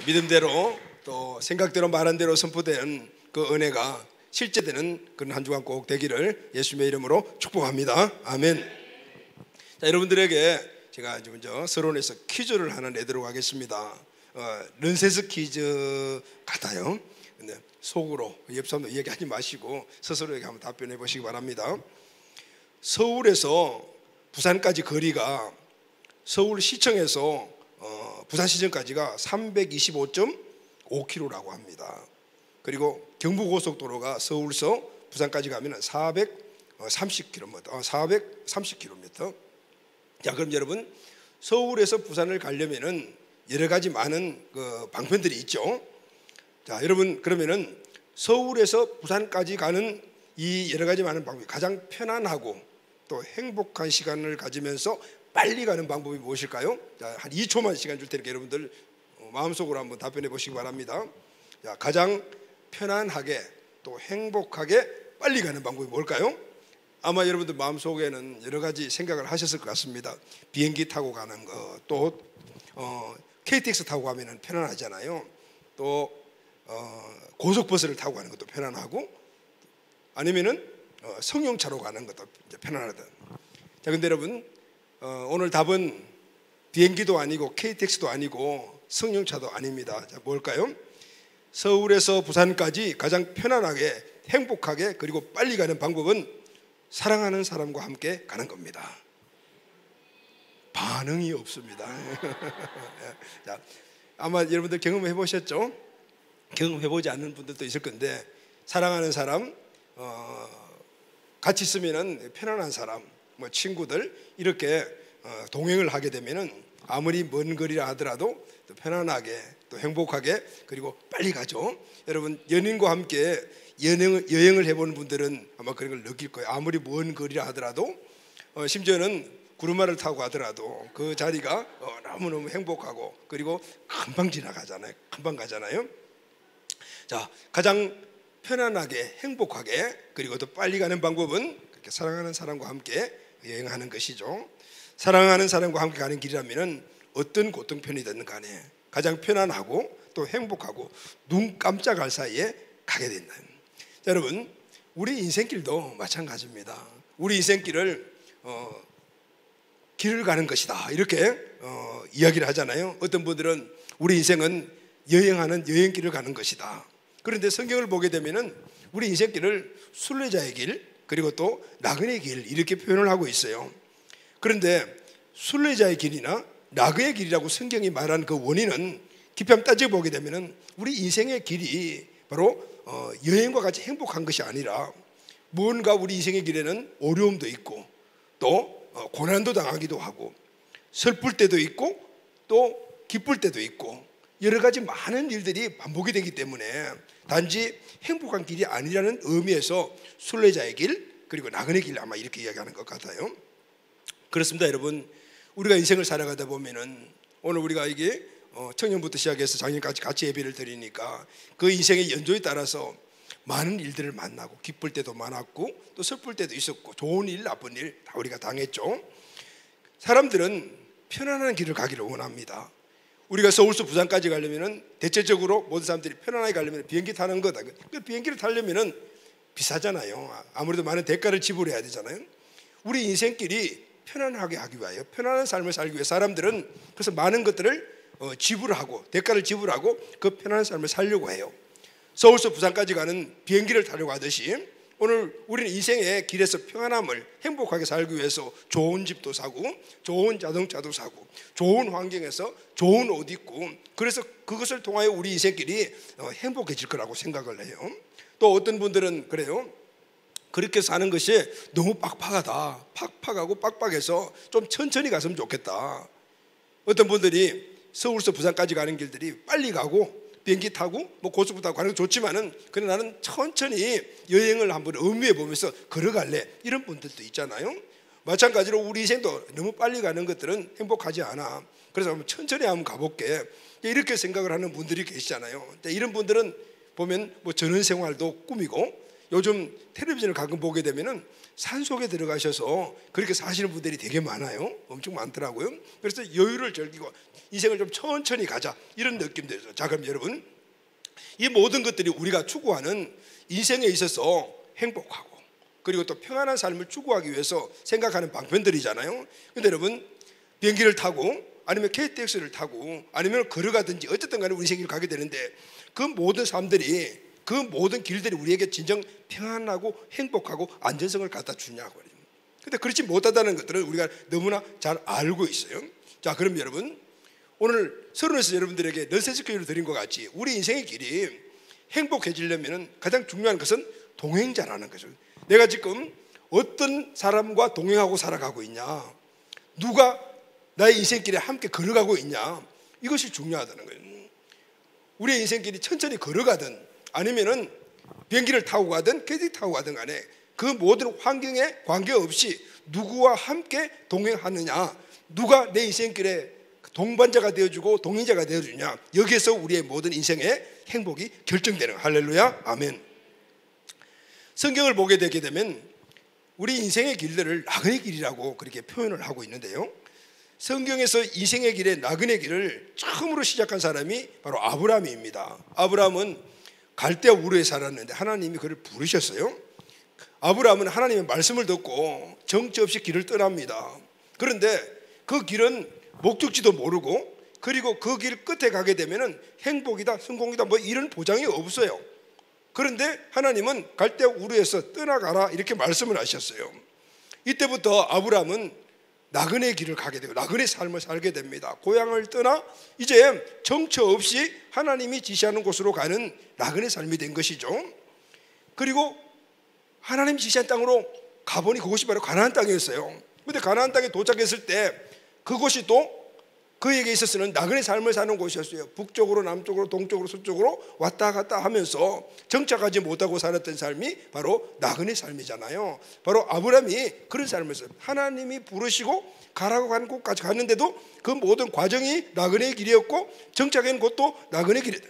믿음대로 또 생각대로 말한 대로 선포된 그 은혜가 실제되는 그런 한 주간 꼭 되기를 예수님의 이름으로 축복합니다. 아멘. 자, 여러분들에게 제가 이제 먼저 서론에서 퀴즈를 하나 내도록 하겠습니다. 런세스 퀴즈 같아요. 근데 속으로 옆 사람도 얘기하지 마시고 스스로에게 한번 답변해 보시기 바랍니다. 서울에서 부산까지 거리가 서울시청에서 부산시청까지가 325.5km라고 합니다. 그리고 경부고속도로가 서울서 부산까지 가면 430km, 430km. 자, 그럼 여러분, 서울에서 부산을 가려면은 여러 가지 많은 그 방편들이 있죠. 자, 여러분, 그러면은 서울에서 부산까지 가는 이 여러 가지 많은 방법이 가장 편안하고 또 행복한 시간을 가지면서 빨리 가는 방법이 무엇일까요? 자, 한 2초만 시간 줄 테니까 여러분들 마음속으로 한번 답변해 보시기 바랍니다. 자, 가장 편안하게 또 행복하게 빨리 가는 방법이 뭘까요? 아마 여러분들 마음속에는 여러 가지 생각을 하셨을 것 같습니다. 비행기 타고 가는 거, 또 KTX 타고 가면 편안하잖아요. 또 고속버스를 타고 가는 것도 편안하고, 아니면은 승용차로 가는 것도 편안하다. 자, 근데 여러분, 오늘 답은 비행기도 아니고 KTX도 아니고 승용차도 아닙니다. 자, 뭘까요? 서울에서 부산까지 가장 편안하게 행복하게 그리고 빨리 가는 방법은 사랑하는 사람과 함께 가는 겁니다. 반응이 없습니다. 자, 아마 여러분들 경험해 보셨죠? 경험해보지 않는 분들도 있을 건데, 사랑하는 사람, 같이 있으면 편안한 사람, 뭐 친구들 이렇게 동행을 하게 되면은 아무리 먼 거리라 하더라도 또 편안하게 또 행복하게 그리고 빨리 가죠. 여러분, 연인과 함께 여행을 해보는 분들은 아마 그런 걸 느낄 거예요. 아무리 먼 거리라 하더라도 심지어는 구르마를 타고 가더라도 그 자리가 너무너무 행복하고 그리고 금방 지나가잖아요. 금방 가잖아요. 자, 가장 편안하게 행복하게 그리고 또 빨리 가는 방법은 그렇게 사랑하는 사람과 함께 여행하는 것이죠. 사랑하는 사람과 함께 가는 길이라면 어떤 고통편이든 간에 가장 편안하고 또 행복하고 눈 깜짝할 사이에 가게 된다. 자, 여러분, 우리 인생길도 마찬가지입니다. 우리 인생길을 길을 가는 것이다 이렇게 이야기를 하잖아요. 어떤 분들은 우리 인생은 여행하는 여행길을 가는 것이다. 그런데 성경을 보게 되면은 우리 인생길을 순례자의 길 그리고 또 나그네의 길 이렇게 표현을 하고 있어요. 그런데 순례자의 길이나 나그네의 길이라고 성경이 말한 그 원인은 깊이 한번 따져 보게 되면은 우리 인생의 길이 바로 여행과 같이 행복한 것이 아니라 뭔가 우리 인생의 길에는 어려움도 있고 또 고난도 당하기도 하고 슬플 때도 있고 또 기쁠 때도 있고 여러 가지 많은 일들이 반복이 되기 때문에 단지 행복한 길이 아니라는 의미에서 순례자의 길 그리고 나그네 길 아마 이렇게 이야기하는 것 같아요. 그렇습니다. 여러분, 우리가 인생을 살아가다 보면은 오늘 우리가 이게 청년부터 시작해서 작년까지 같이 예배를 드리니까 그 인생의 연조에 따라서 많은 일들을 만나고 기쁠 때도 많았고 또 슬플 때도 있었고 좋은 일 나쁜 일 다 우리가 당했죠. 사람들은 편안한 길을 가기를 원합니다. 우리가 서울서 부산까지 가려면은 대체적으로 모든 사람들이 편안하게 가려면 비행기 타는 거다. 그 비행기를 타려면은 비싸잖아요. 아무래도 많은 대가를 지불해야 되잖아요. 우리 인생길이 편안하게 하기 위하여 편안한 삶을 살기 위해 사람들은 그래서 많은 것들을 지불하고 대가를 지불하고 그 편안한 삶을 살려고 해요. 서울서 부산까지 가는 비행기를 타려고 하듯이 오늘 우리는 인생의 길에서 평안함을 행복하게 살기 위해서 좋은 집도 사고 좋은 자동차도 사고 좋은 환경에서 좋은 옷 입고 그래서 그것을 통하여 우리 인생길이 행복해질 거라고 생각을 해요. 또 어떤 분들은 그래요. 그렇게 사는 것이 너무 빡빡하다. 팍팍하고 빡빡해서 좀 천천히 갔으면 좋겠다. 어떤 분들이 서울서 부산까지 가는 길들이 빨리 가고 비행기 타고 뭐 고속버스 타고 가는 거 좋지만은 그냥 나는 천천히 여행을 한번 의미해 보면서 걸어갈래 이런 분들도 있잖아요. 마찬가지로 우리 인생도 너무 빨리 가는 것들은 행복하지 않아. 그래서 한번 천천히 한번 가볼게 이렇게 생각을 하는 분들이 계시잖아요. 이런 분들은 보면 뭐 전원 생활도 꾸미고 요즘 텔레비전을 가끔 보게 되면은 산속에 들어가셔서 그렇게 사시는 분들이 되게 많아요. 엄청 많더라고요. 그래서 여유를 즐기고 인생을 좀 천천히 가자 이런 느낌 들죠. 자, 그럼 여러분, 이 모든 것들이 우리가 추구하는 인생에 있어서 행복하고 그리고 또 평안한 삶을 추구하기 위해서 생각하는 방편들이잖아요. 근데 여러분, 비행기를 타고 아니면 KTX를 타고 아니면 걸어가든지 어쨌든 간에 우리 생기를 가게 되는데 그 모든 삶들이, 그 모든 길들이 우리에게 진정 평안하고 행복하고 안전성을 갖다 주냐고. 근데 그렇지 못하다는 것들은 우리가 너무나 잘 알고 있어요. 자, 그럼 여러분, 오늘 서론에서 여러분들에게 넌센스 교육을 드린 것 같이 우리 인생의 길이 행복해지려면 가장 중요한 것은 동행자라는 거죠. 내가 지금 어떤 사람과 동행하고 살아가고 있냐, 누가 나의 인생길에 함께 걸어가고 있냐, 이것이 중요하다는 거예요. 우리의 인생길이 천천히 걸어가든 아니면은 비행기를 타고 가든 KTX 타고 가든 간에 그 모든 환경에 관계없이 누구와 함께 동행하느냐, 누가 내 인생길에 동반자가 되어주고 동행자가 되어주냐, 여기에서 우리의 모든 인생의 행복이 결정되는 거예요. 할렐루야, 아멘. 성경을 보게 되게 되면 우리 인생의 길들을 나그네 길이라고 그렇게 표현을 하고 있는데요, 성경에서 인생의 길에 나그네 길을 처음으로 시작한 사람이 바로 아브라함입니다. 아브라함은 갈대아 우르에 살았는데 하나님이 그를 부르셨어요. 아브라함은 하나님의 말씀을 듣고 정처 없이 길을 떠납니다. 그런데 그 길은 목적지도 모르고 그리고 그 길 끝에 가게 되면은 행복이다, 성공이다, 뭐 이런 보장이 없어요. 그런데 하나님은 갈대아 우르에서 떠나가라 이렇게 말씀을 하셨어요. 이때부터 아브라함은 나그네 길을 가게 되고 나그네 삶을 살게 됩니다. 고향을 떠나 이제 정처 없이 하나님이 지시하는 곳으로 가는 나그네 삶이 된 것이죠. 그리고 하나님 지시한 땅으로 가보니 그곳이 바로 가나안 땅이었어요. 그런데 가나안 땅에 도착했을 때 그곳이 또 그에게 있어서는 나그네 삶을 사는 곳이었어요. 북쪽으로 남쪽으로 동쪽으로 서쪽으로 왔다 갔다 하면서 정착하지 못하고 살았던 삶이 바로 나그네 삶이잖아요. 바로 아브라함이 그런 삶을 했어요. 하나님이 부르시고 가라고 하는 곳까지 갔는데도 그 모든 과정이 나그네의 길이었고 정착한 곳도 나그네 길이다.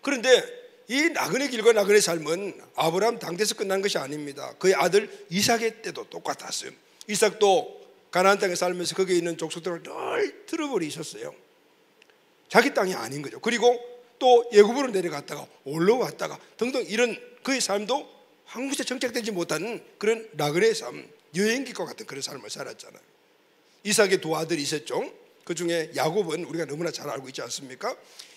그런데 이 나그네 길과 나그네 삶은 아브라함 당대에서 끝난 것이 아닙니다. 그의 아들 이삭의 때도 똑같았어요. 이삭도 가나안 땅에 살면서 거기에 있는 족속들을 늘 틀어버리셨어요. 자기 땅이 아닌 거죠. 그리고 또 애굽으로 내려갔다가 올라왔다가 등등 이런 그의 삶도 한 곳에 정착되지 못하는 그런 나그네 삶, 여행기과 같은 그런 삶을 살았잖아요. 이삭의 두 아들이 있었죠. 그 중에 야곱은 우리가 너무나 잘 알고 있지 않습니까?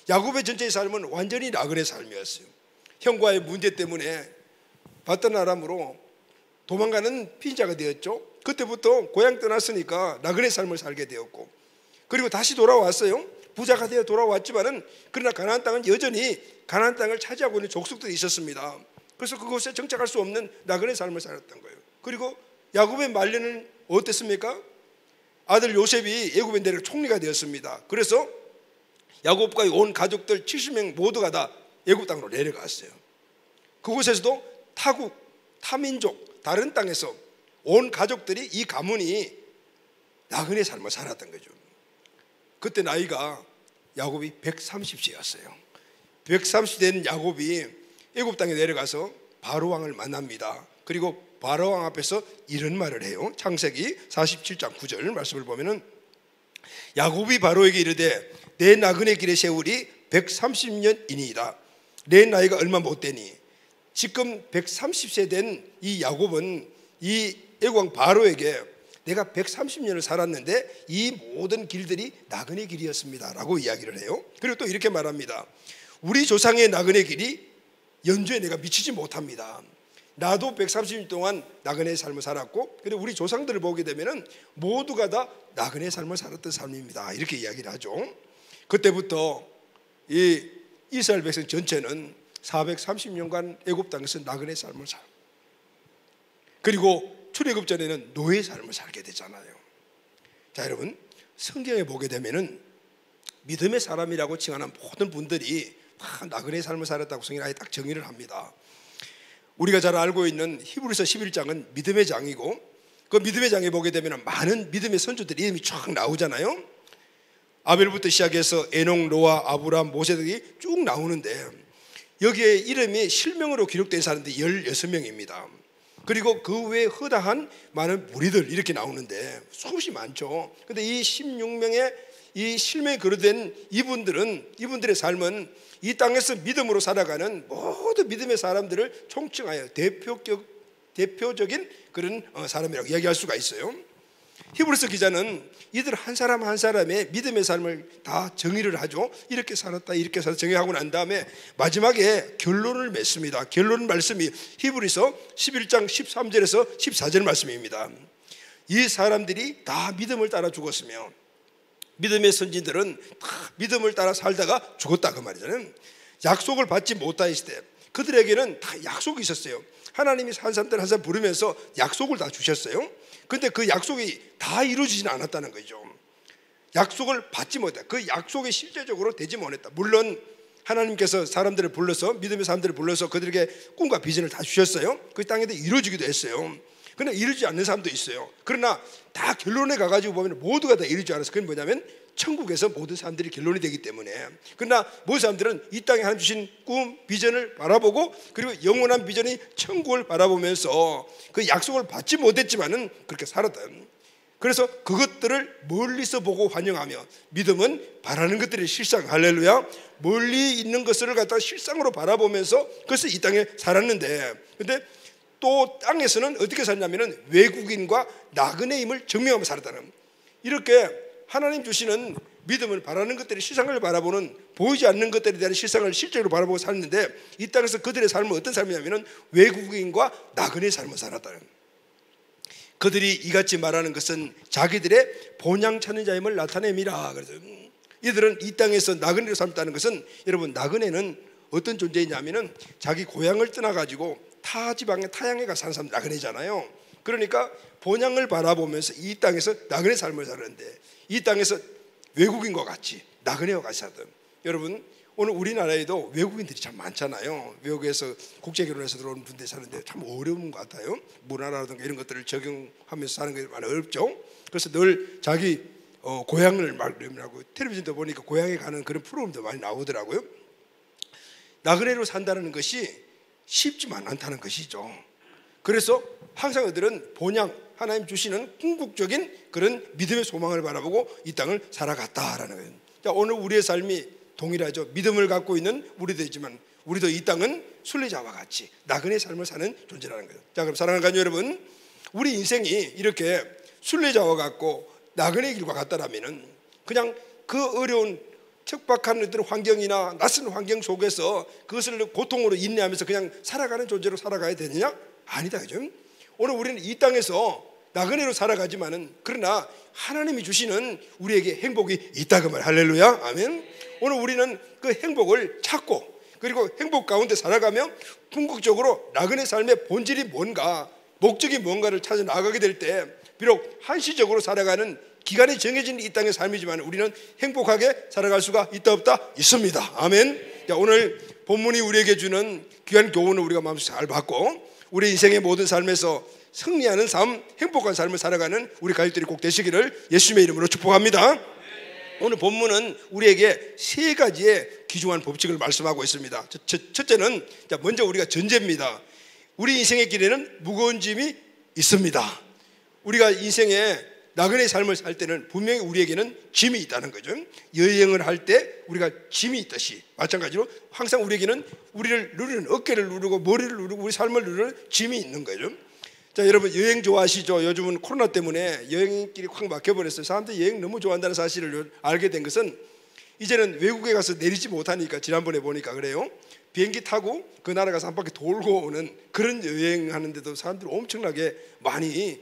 야곱의 전체의 삶은 완전히 나그네 삶이었어요. 형과의 문제 때문에 바단 아람으로 도망가는 피인자가 되었죠. 그때부터 고향 떠났으니까 나그네 삶을 살게 되었고 그리고 다시 돌아왔어요. 부자가 되어 돌아왔지만은 그러나 가나안 땅은 여전히 가나안 땅을 차지하고 있는 족속들이 있었습니다. 그래서 그곳에 정착할 수 없는 나그네 삶을 살았던 거예요. 그리고 야곱의 말년은 어땠습니까? 아들 요셉이 애굽에 내려 총리가 되었습니다. 그래서 야곱과 온 가족들 70명 모두가 다 애굽 땅으로 내려갔어요. 그곳에서도 타국, 타민족, 다른 땅에서 온 가족들이 이 가문이 나그네 삶을 살았던 거죠. 그때 나이가 야곱이 130세였어요. 130세 된 야곱이 애굽 땅에 내려가서 바로 왕을 만납니다. 그리고 바로 왕 앞에서 이런 말을 해요. 창세기 47장 9절 말씀을 보면은 야곱이 바로에게 이르되 내 나그네 길의 세월이 130년이니이다. 내 나이가 얼마 못 되니. 지금 130세 된 이 야곱은 이 애국왕 바로에게 내가 130년을 살았는데 이 모든 길들이 나그네 길이었습니다 라고 이야기를 해요. 그리고 또 이렇게 말합니다. 우리 조상의 나그네 길이 연주에 내가 미치지 못합니다. 나도 130년 동안 나그네 삶을 살았고 그리고 우리 조상들을 보게 되면 모두가 다 나그네 삶을 살았던 삶입니다 이렇게 이야기를 하죠. 그때부터 이 이스라엘 백성 전체는 430년간 애굽 땅에서 나그네 삶을 살고 그리고 출애굽 전에는 노예 삶을 살게 되잖아요. 자, 여러분, 성경에 보게 되면은 믿음의 사람이라고 칭하는 모든 분들이 다 나그네 삶을 살았다고 성경이 아예 딱 정의를 합니다. 우리가 잘 알고 있는 히브리서 11장은 믿음의 장이고 그 믿음의 장에 보게 되면 많은 믿음의 선조들 이름이 쫙 나오잖아요. 아벨부터 시작해서 에녹, 노아, 아브라함, 모세 등이 쭉 나오는데 여기에 이름이 실명으로 기록된 사람들이 16명입니다. 그리고 그 외에 허다한 많은 무리들 이렇게 나오는데 수없이 많죠. 근데 이 16명의 이 실명이 거론된 이분들의 삶은 이 땅에서 믿음으로 살아가는 모든 믿음의 사람들을 총칭하여 대표적인 그런 사람이라고 이야기할 수가 있어요. 히브리서 기자는 이들 한 사람 한 사람의 믿음의 삶을 다 정의를 하죠. 이렇게 살았다 이렇게 살았다 정의하고 난 다음에 마지막에 결론을 맺습니다. 결론 말씀이 히브리서 11장 13절에서 14절 말씀입니다. 이 사람들이 다 믿음을 따라 죽었으며 믿음의 선진들은 다 믿음을 따라 살다가 죽었다 그 말이잖아요. 약속을 받지 못하였을 때 그들에게는 다 약속이 있었어요. 하나님이 한 사람들 한 사람 부르면서 약속을 다 주셨어요. 근데 그 약속이 다 이루어지진 않았다는 거죠. 약속을 받지 못했다. 그 약속이 실제적으로 되지 못했다. 물론 하나님께서 사람들을 불러서 믿음의 사람들을 불러서 그들에게 꿈과 비전을 다 주셨어요. 그 땅에도 이루어지기도 했어요. 그러나 이루어지지 않는 사람도 있어요. 그러나 다 결론에 가가지고 보면 모두가 다 이루어지지 않았어요. 그건 뭐냐면 천국에서 모든 사람들이 결론이 되기 때문에. 그러나 모든 사람들은 이 땅에 하나님 주신 꿈, 비전을 바라보고 그리고 영원한 비전이 천국을 바라보면서 그 약속을 받지 못했지만은 그렇게 살았다. 그래서 그것들을 멀리서 보고 환영하며 믿음은 바라는 것들이 실상, 할렐루야, 멀리 있는 것을 갖다가 실상으로 바라보면서 그래서 이 땅에 살았는데, 근데 또 땅에서는 어떻게 살냐면은 외국인과 나그네임을 증명하며 살았다는, 이렇게 하나님 주시는 믿음을 바라는 것들이 실상을 바라보는, 보이지 않는 것들에 대한 실상을 실제로 바라보고 살았는데, 이 땅에서 그들의 삶은 어떤 삶이냐면은 외국인과 나그네의 삶을 살았다는. 그들이 이같이 말하는 것은 자기들의 본향 찾는 자임을 나타냅니다. 그래서 이들은 이 땅에서 나그네로 삶았다는 것은, 여러분, 나그네는 어떤 존재이냐면은 자기 고향을 떠나가지고 타 지방에 타향에 가 사는 사람 나그네잖아요. 그러니까 본향을 바라보면서 이 땅에서 나그네 삶을 사는데, 이 땅에서 외국인과 같이 나그네와 같이 살던, 여러분, 오늘 우리나라에도 외국인들이 참 많잖아요. 외국에서 국제결혼해서 들어오는 분들이 사는데 참 어려운 것 같아요. 문화라든가 이런 것들을 적용하면서 사는 게 많이 어렵죠. 그래서 늘 자기 고향을 말하고, 텔레비전도 보니까 고향에 가는 그런 프로그램도 많이 나오더라고요. 나그네로 산다는 것이 쉽지만 않다는 것이죠. 그래서 항상 그들은 본향, 하나님 주시는 궁극적인 그런 믿음의 소망을 바라보고 이 땅을 살아갔다라는 거예요. 자, 오늘 우리의 삶이 동일하죠. 믿음을 갖고 있는 우리들이지만 우리도 이 땅은 순례자와 같이 나그네 삶을 사는 존재라는 거예요. 자, 그럼 사랑하는 가족 여러분, 우리 인생이 이렇게 순례자와 같고 나그네 길과 같다라면은 그냥 그 어려운 척박한 어떤 환경이나 낯선 환경 속에서 그것을 고통으로 인내하면서 그냥 살아가는 존재로 살아가야 되느냐? 아니다, 그죠? 오늘 우리는 이 땅에서 나그네로 살아가지만은 그러나 하나님이 주시는 우리에게 행복이 있다 그 말. 할렐루야, 아멘. 오늘 우리는 그 행복을 찾고 그리고 행복 가운데 살아가며 궁극적으로 나그네 삶의 본질이 뭔가, 목적이 뭔가를 찾아 나가게 될 때 비록 한시적으로 살아가는 기간이 정해진 이 땅의 삶이지만 우리는 행복하게 살아갈 수가 있다 없다? 있습니다. 아멘. 자, 오늘 본문이 우리에게 주는 귀한 교훈을 우리가 마음속에 잘 받고 우리 인생의 모든 삶에서 승리하는 삶, 행복한 삶을 살아가는 우리 가족들이 꼭 되시기를 예수님의 이름으로 축복합니다. 오늘 본문은 우리에게 세 가지의 귀중한 법칙을 말씀하고 있습니다. 첫째는 먼저 우리가 전제입니다. 우리 인생의 길에는 무거운 짐이 있습니다. 우리가 인생에 나그네 삶을 살 때는 분명히 우리에게는 짐이 있다는 거죠. 여행을 할 때 우리가 짐이 있듯이 마찬가지로 항상 우리에게는 우리를 누르는, 어깨를 누르고 머리를 누르고 우리 삶을 누르는 짐이 있는 거죠. 자, 여러분, 여행 좋아하시죠? 요즘은 코로나 때문에 여행길이 확 막혀버렸어요. 사람들이 여행 너무 좋아한다는 사실을 알게 된 것은 이제는 외국에 가서 내리지 못하니까, 지난번에 보니까 그래요. 비행기 타고 그 나라 가서 한 바퀴 돌고 오는 그런 여행하는데도 사람들이 엄청나게 많이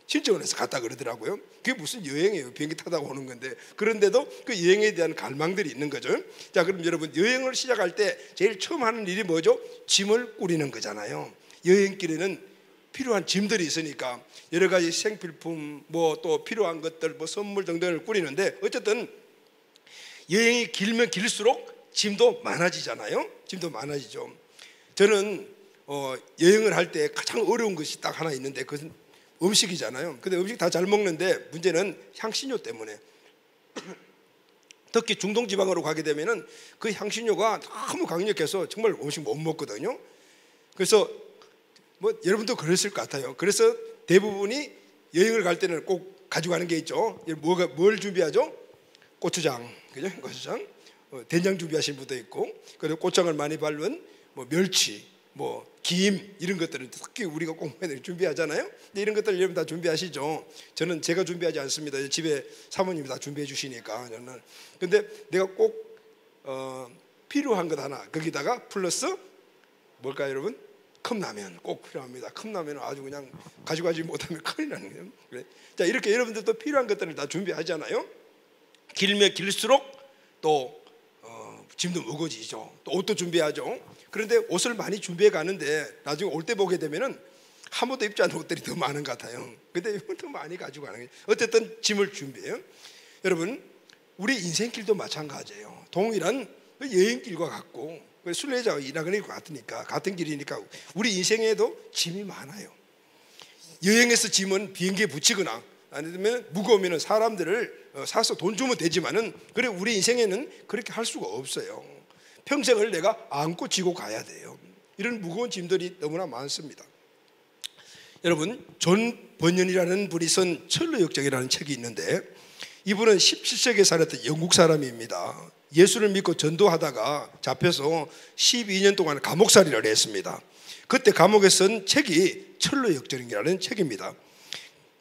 신청을 해서 갔다 그러더라고요. 그게 무슨 여행이에요? 비행기 타다 오는 건데. 그런데도 그 여행에 대한 갈망들이 있는 거죠. 자, 그럼 여러분, 여행을 시작할 때 제일 처음 하는 일이 뭐죠? 짐을 꾸리는 거잖아요. 여행길에는 필요한 짐들이 있으니까 여러 가지 생필품, 뭐 또 필요한 것들, 뭐 선물 등등을 꾸리는데, 어쨌든 여행이 길면 길수록 짐도 많아지잖아요. 짐도 많아지죠. 저는 여행을 할 때 가장 어려운 것이 딱 하나 있는데 그것은 음식이잖아요. 근데 음식 다 잘 먹는데 문제는 향신료 때문에 특히 중동 지방으로 가게 되면은 그 향신료가 너무 강력해서 정말 음식 못 먹거든요. 그래서 뭐 여러분도 그랬을 것 같아요. 그래서 대부분이 여행을 갈 때는 꼭 가져가는 게 있죠. 뭘 준비하죠? 고추장, 그죠? 고추장, 된장 준비하신 분도 있고, 그리고 고추장을 많이 바른 뭐 멸치, 뭐 김 이런 것들은 특히 우리가 꼭 준비하잖아요. 근데 이런 것들 여러분 다 준비하시죠. 저는 제가 준비하지 않습니다. 집에 사모님이 다 준비해 주시니까 저는. 근데 내가 꼭 필요한 것 하나 거기다가 플러스 뭘까요, 여러분? 컵라면 꼭 필요합니다. 컵라면은 아주 그냥 가져가지 못하면 큰일 나는 거예요. 그래. 자, 이렇게 여러분들도 필요한 것들을 다 준비하잖아요. 길면 길수록 또 짐도 무거워지죠. 또 옷도 준비하죠. 그런데 옷을 많이 준비해 가는데 나중에 올 때 보게 되면은 한 번도 입지 않은 옷들이 더 많은 것 같아요. 근데 이건 더 많이 가지고 가는 거예요. 어쨌든 짐을 준비해요. 여러분, 우리 인생길도 마찬가지예요. 동일한 여행길과 같고 순례자와 이라그네과 같으니까 같은 길이니까 우리 인생에도 짐이 많아요. 여행에서 짐은 비행기에 붙이거나 아니면 무거우면 사람들을 사서 돈 주면 되지만은 그래 우리 인생에는 그렇게 할 수가 없어요. 평생을 내가 안고 지고 가야 돼요. 이런 무거운 짐들이 너무나 많습니다. 여러분, 존 번연이라는 분이 쓴 철로역정이라는 책이 있는데 이분은 17세기에 살았던 영국 사람입니다. 예수를 믿고 전도하다가 잡혀서 12년 동안 감옥살이를 했습니다. 그때 감옥에 쓴 책이 철로역정이라는 책입니다.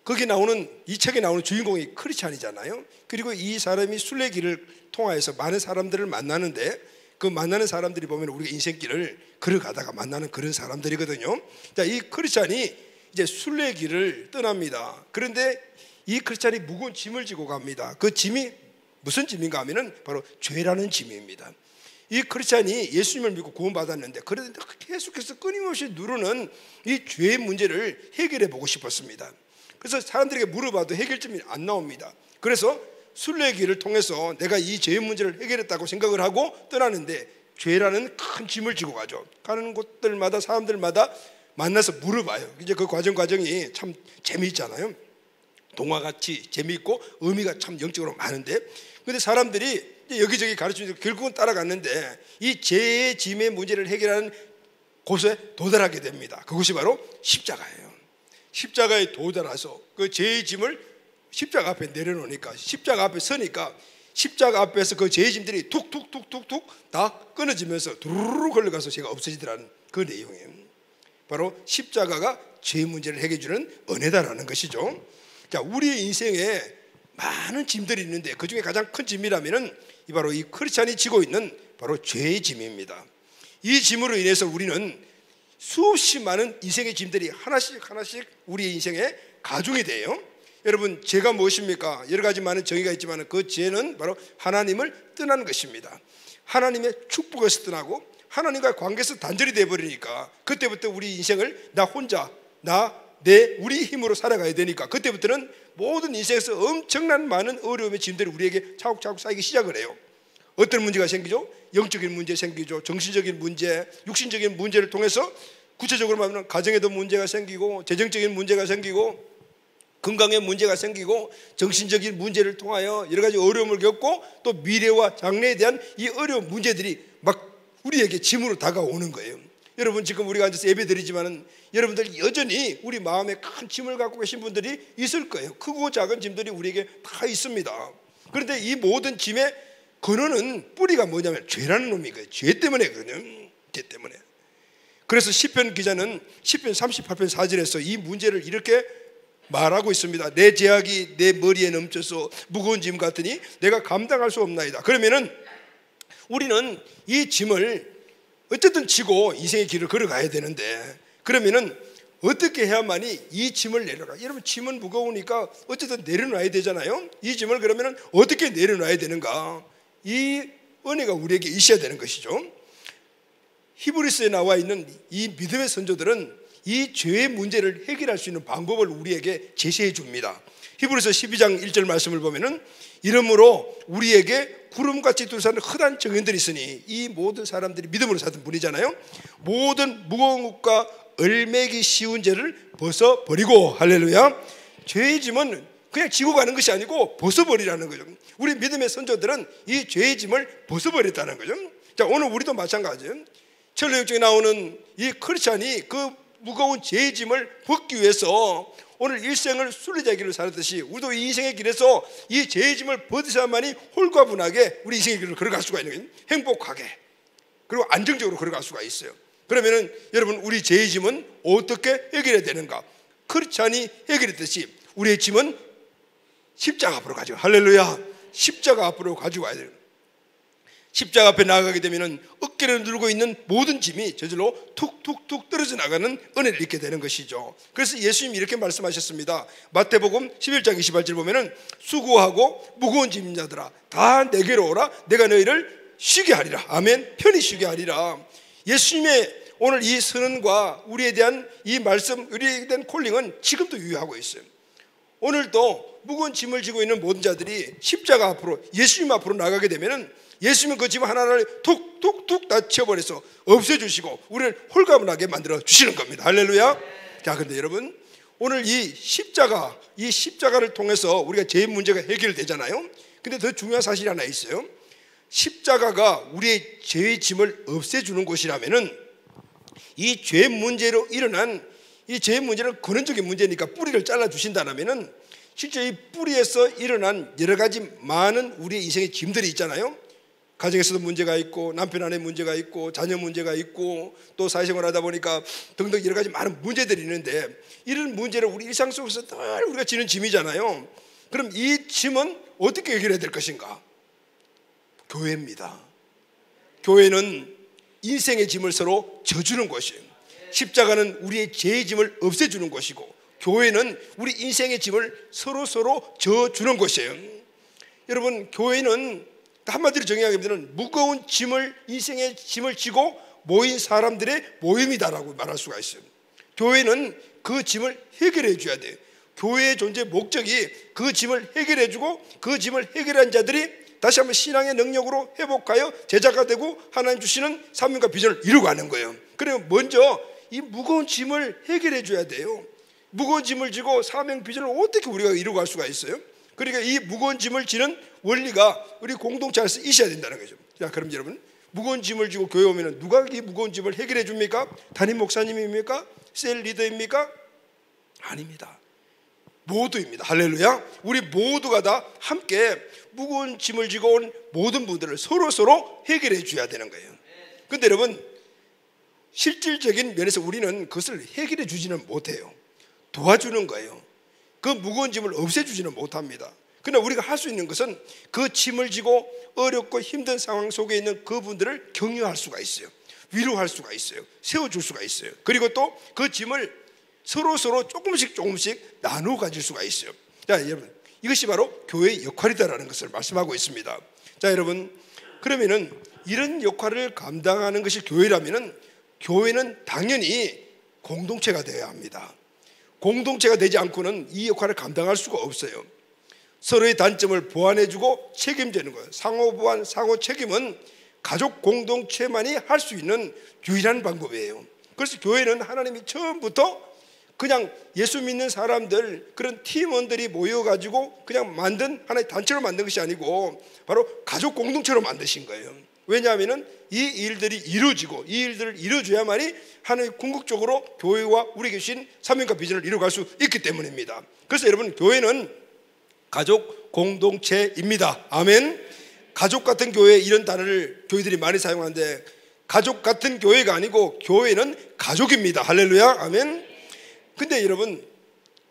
거기 나오는 이 책에 나오는 주인공이 크리스찬이잖아요. 그리고 이 사람이 순례길을 통하여서 많은 사람들을 만나는데 그 만나는 사람들이 보면 우리가 인생길을 걸어가다가 만나는 그런 사람들이거든요. 자, 이 크리스찬이 이제 순례길을 떠납니다. 그런데 이 크리스찬이 무거운 짐을 지고 갑니다. 그 짐이 무슨 짐인가 하면은 바로 죄라는 짐입니다. 이 크리스찬이 예수님을 믿고 구원받았는데 그런데 계속해서 끊임없이 누르는 이 죄의 문제를 해결해 보고 싶었습니다. 그래서 사람들에게 물어봐도 해결점이 안 나옵니다. 그래서 순례길을 통해서 내가 이 죄의 문제를 해결했다고 생각을 하고 떠나는데 죄라는 큰 짐을 지고 가죠. 가는 곳들마다 사람들마다 만나서 물어봐요. 이제 그 과정이 참 재미있잖아요. 동화같이 재미있고 의미가 참 영적으로 많은데 근데 사람들이 여기저기 가르치면서 결국은 따라갔는데 이 죄의 짐의 문제를 해결하는 곳에 도달하게 됩니다. 그것이 바로 십자가예요. 십자가에 도달해서 그 죄의 짐을 십자가 앞에 내려놓으니까 십자가 앞에 서니까 십자가 앞에서 그 죄의 짐들이 툭툭툭툭툭 다 끊어지면서 두루루 걸려가서 제가 없어지더라는 그 내용이에요. 바로 십자가가 죄의 문제를 해결해 주는 은혜다라는 것이죠. 자, 우리 인생에 많은 짐들이 있는데 그 중에 가장 큰 짐이라면은 바로 이 크리스찬이 지고 있는 바로 죄의 짐입니다. 이 짐으로 인해서 우리는 수없이 많은 인생의 짐들이 하나씩 우리의 인생에 가중이 돼요. 여러분, 죄가 무엇입니까? 여러 가지 많은 정의가 있지만 그 죄는 바로 하나님을 떠나는 것입니다. 하나님의 축복에서 떠나고 하나님과의 관계에서 단절이 되어버리니까 그때부터 우리 인생을 나 혼자 우리 힘으로 살아가야 되니까 그때부터는 모든 인생에서 엄청난 많은 어려움의 짐들이 우리에게 차곡차곡 쌓이기 시작을 해요. 어떤 문제가 생기죠? 영적인 문제 생기죠. 정신적인 문제, 육신적인 문제를 통해서 구체적으로 말하면 가정에도 문제가 생기고 재정적인 문제가 생기고 건강에 문제가 생기고 정신적인 문제를 통하여 여러 가지 어려움을 겪고 또 미래와 장래에 대한 이 어려운 문제들이 막 우리에게 짐으로 다가오는 거예요. 여러분, 지금 우리가 앉아서 예배 드리지만은 여러분들 여전히 우리 마음에 큰 짐을 갖고 계신 분들이 있을 거예요. 크고 작은 짐들이 우리에게 다 있습니다. 그런데 이 모든 짐의 근원은 뿌리가 뭐냐면 죄라는 놈이거든요. 죄 때문에거든요. 죄 때문에. 그래서 시편 기자는 시편 38편 4절에서 이 문제를 이렇게 말하고 있습니다. 내 죄악이 내 머리에 넘쳐서 무거운 짐 같으니 내가 감당할 수 없나이다. 그러면은 우리는 이 짐을 어쨌든 지고 인생의 길을 걸어가야 되는데 그러면은 어떻게 해야만이 이 짐을 내려가? 여러분, 짐은 무거우니까 어쨌든 내려놔야 되잖아요. 이 짐을 그러면은 어떻게 내려놔야 되는가? 이 은혜가 우리에게 있어야 되는 것이죠. 히브리서에 나와 있는 이 믿음의 선조들은 이 죄의 문제를 해결할 수 있는 방법을 우리에게 제시해 줍니다. 히브리서 12장 1절 말씀을 보면은 이러므로 우리에게 구름같이 둘러싸는 흑한 정인들이 있으니 이 모든 사람들이 믿음으로 사는 분이잖아요. 모든 무거운 것과 얼매기 쉬운 죄를 벗어버리고 할렐루야. 죄의 짐은 그냥 지고 가는 것이 아니고 벗어버리라는 거죠. 우리 믿음의 선조들은 이 죄의 짐을 벗어버렸다는 거죠. 자, 오늘 우리도 마찬가지예요. 철로역정에 나오는 이 크리스찬이 그 무거운 죄의 짐을 벗기 위해서 오늘 일생을 순례자의 길을 살았듯이 우리도 이 인생의 길에서 이 죄의 짐을 벗으셔야만이 홀가분하게 우리 인생의 길을 걸어갈 수가 있는 거예요. 행복하게, 그리고 안정적으로 걸어갈 수가 있어요. 그러면은 여러분, 우리 죄의 짐은 어떻게 해결해야 되는가? 크리스찬이 해결했듯이 우리의 짐은 십자가 앞으로 가지고, 할렐루야, 십자가 앞으로 가지고 와야 돼요. 십자가 앞에 나아가게 되면 어깨를 누르고 있는 모든 짐이 저절로 툭툭툭 떨어져 나가는 은혜를 입게 되는 것이죠. 그래서 예수님이 이렇게 말씀하셨습니다. 마태복음 11장 28절 보면은 수고하고 무거운 짐진 자들아 다 내게로 오라, 내가 너희를 쉬게 하리라. 아멘. 편히 쉬게 하리라. 예수님의 오늘 이 선언과 우리에 대한 이 말씀, 우리에 대한 콜링은 지금도 유효하고 있어요. 오늘도 무거운 짐을 지고 있는 모든 자들이 십자가 앞으로, 예수님 앞으로 나가게 되면은 예수님은 그 짐 하나를 툭툭툭 다 치워버려서 없애주시고 우리를 홀가분하게 만들어 주시는 겁니다. 할렐루야. 자, 근데 여러분, 오늘 이 십자가를 통해서 우리가 죄의 문제가 해결되잖아요. 근데 더 중요한 사실이 하나 있어요. 십자가가 우리의 죄의 짐을 없애주는 것이라면은 이 죄 문제로 일어난 이 죄의 문제는 근원적인 문제니까 뿌리를 잘라주신다면은 실제 이 뿌리에서 일어난 여러 가지 많은 우리의 인생의 짐들이 있잖아요. 가정에서도 문제가 있고, 남편 안에 문제가 있고, 자녀 문제가 있고, 또 사회생활 하다 보니까 등등 여러 가지 많은 문제들이 있는데, 이런 문제를 우리 일상 속에서 늘 우리가 지는 짐이잖아요. 그럼 이 짐은 어떻게 해결해야 될 것인가? 교회입니다. 교회는 인생의 짐을 서로 져주는 것이에요. 십자가는 우리의 죄의 짐을 없애주는 것이고, 교회는 우리 인생의 짐을 서로 져주는 것이에요. 여러분, 교회는 한마디로 정의하게 되면 무거운 짐을, 인생의 짐을 지고 모인 사람들의 모임이다라고 말할 수가 있어요. 교회는 그 짐을 해결해 줘야 돼요. 교회의 존재 목적이 그 짐을 해결해 주고, 그 짐을 해결한 자들이 다시 한번 신앙의 능력으로 회복하여 제자가 되고 하나님 주시는 사명과 비전을 이루어가는 거예요. 그러면 먼저 이 무거운 짐을 해결해 줘야 돼요. 무거운 짐을 지고 사명 비전을 어떻게 우리가 이루어갈 수가 있어요? 그러니까 이 무거운 짐을 지는 원리가 우리 공동체 안에서 있어야 된다는 거죠. 자, 그럼 여러분, 무거운 짐을 지고 교회 오면 누가 이 무거운 짐을 해결해 줍니까? 담임 목사님입니까? 셀 리더입니까? 아닙니다. 모두입니다. 할렐루야. 우리 모두가 다 함께 무거운 짐을 지고 온 모든 분들을 서로 해결해 줘야 되는 거예요. 그런데 여러분, 실질적인 면에서 우리는 그것을 해결해 주지는 못해요. 도와주는 거예요. 그 무거운 짐을 없애주지는 못합니다. 그러나 우리가 할 수 있는 것은 그 짐을 지고 어렵고 힘든 상황 속에 있는 그분들을 격려할 수가 있어요. 위로할 수가 있어요. 세워줄 수가 있어요. 그리고 또 그 짐을 서로 조금씩 나누어 가질 수가 있어요. 자, 여러분, 이것이 바로 교회의 역할이다라는 것을 말씀하고 있습니다. 자, 여러분, 그러면은 이런 역할을 감당하는 것이 교회라면은 교회는 당연히 공동체가 되어야 합니다. 공동체가 되지 않고는 이 역할을 감당할 수가 없어요. 서로의 단점을 보완해주고 책임지는 거예요. 상호 보완, 상호 책임은 가족 공동체만이 할 수 있는 유일한 방법이에요. 그래서 교회는 하나님이 처음부터 그냥 예수 믿는 사람들, 그런 팀원들이 모여가지고 그냥 만든 하나의 단체로 만든 것이 아니고 바로 가족 공동체로 만드신 거예요. 왜냐하면 이 일들이 이루어지고 이 일들을 이루어줘야만이 하나님 궁극적으로 교회와 우리 계신 사명과 비전을 이루어갈 수 있기 때문입니다. 그래서 여러분, 교회는 가족 공동체입니다. 아멘. 가족 같은 교회, 이런 단어를 교회들이 많이 사용하는데 가족 같은 교회가 아니고 교회는 가족입니다. 할렐루야. 아멘. 근데 여러분,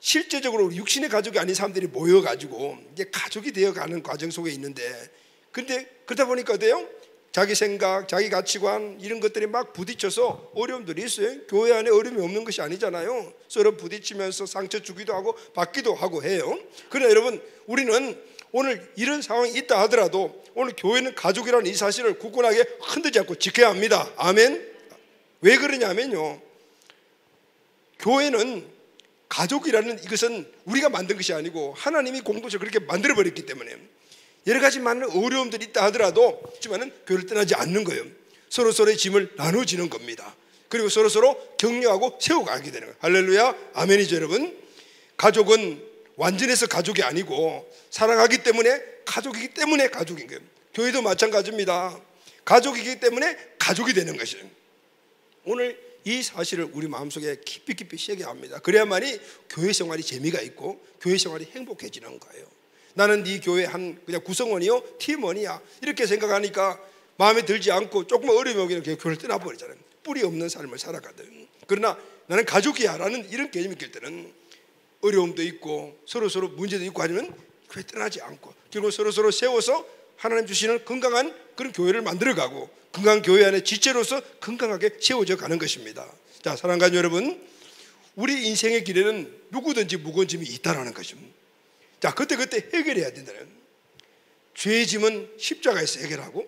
실제적으로 육신의 가족이 아닌 사람들이 모여가지고 이제 가족이 되어가는 과정 속에 있는데, 근데 그러다 보니까 어때요? 자기 생각, 자기 가치관 이런 것들이 막 부딪혀서 어려움들이 있어요. 교회 안에 어려움이 없는 것이 아니잖아요. 서로 부딪히면서 상처 주기도 하고 받기도 하고 해요. 그러나 여러분, 우리는 오늘 이런 상황이 있다 하더라도 오늘 교회는 가족이라는 이 사실을 굳건하게 흔들지 않고 지켜야 합니다. 아멘. 왜 그러냐면요, 교회는 가족이라는 이것은 우리가 만든 것이 아니고 하나님이 공동체를 그렇게 만들어버렸기 때문에 여러 가지 많은 어려움들이 있다 하더라도 하지만은 교회를 떠나지 않는 거예요. 서로의 짐을 나눠지는 겁니다. 그리고 서로 격려하고 세워가게 되는 거예요. 할렐루야. 아멘이죠, 여러분. 가족은 완전해서 가족이 아니고 사랑하기 때문에 가족이기 때문에 가족인 거예요. 교회도 마찬가지입니다. 가족이기 때문에 가족이 되는 것이에요. 오늘 이 사실을 우리 마음속에 깊이 깊이 새겨야 합니다. 그래야만이 교회 생활이 재미가 있고 교회 생활이 행복해지는 거예요. 나는 네 교회 한 그냥 구성원이요, 팀원이야 이렇게 생각하니까 마음에 들지 않고 조금 어려움이 오면 교회를 떠나버리잖아요. 뿌리 없는 삶을 살아가든. 그러나 나는 가족이야 라는 이런 개념이 있을 때는 어려움도 있고 서로 문제도 있고 하면 교회 떠나지 않고 결국 서로 세워서 하나님 주시는 건강한 그런 교회를 만들어가고 건강한 교회 안에 지체로서 건강하게 세워져 가는 것입니다. 자, 사랑하는 여러분, 우리 인생의 길에는 누구든지 무거운 짐이 있다는 것입니다. 자, 그때 해결해야 된다는. 죄의 짐은 십자가에서 해결하고